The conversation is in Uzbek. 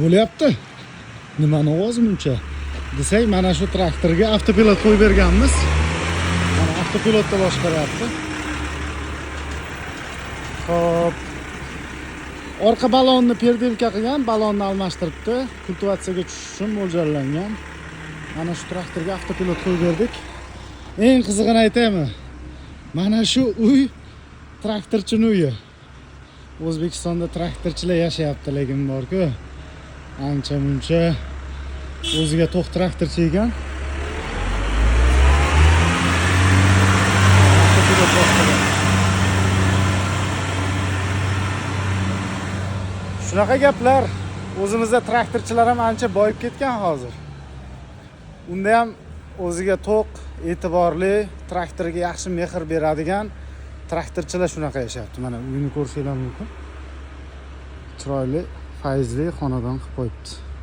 bo'lyapti. Nimani ovozi muncha desak, mana shu traktorga avtopilot qo'yib berganmiz. Mana avtopilotda boshqaryapti. Xo'p. Orqa balonni perdelka qilgan, balonni almashtiribdi. Kultivatsiyaga tushish uchun mo'ljallangan. Mana shu traktorga avtopilot qo'yib berdik. Eng qizig'ini aytaymi? Mana shu uy traktorchining uyi. O'zbekistonda traktorchilar yashayapti, lekin bor-ku, ancha muncha o'ziga to'q traktorchi ekan. Shunaqa gaplar. O'zimizda traktorchilar ham ancha boyib ketgan hozir. Unda ham o'ziga to'q, e'tiborli, traktoriga yaxshi mehr beradigan traktorchilar shunaqa yashayapti. Mana uyini ko'rishingiz mumkin. Chiroyli, fayzli xonadon qilib qo'yibdi.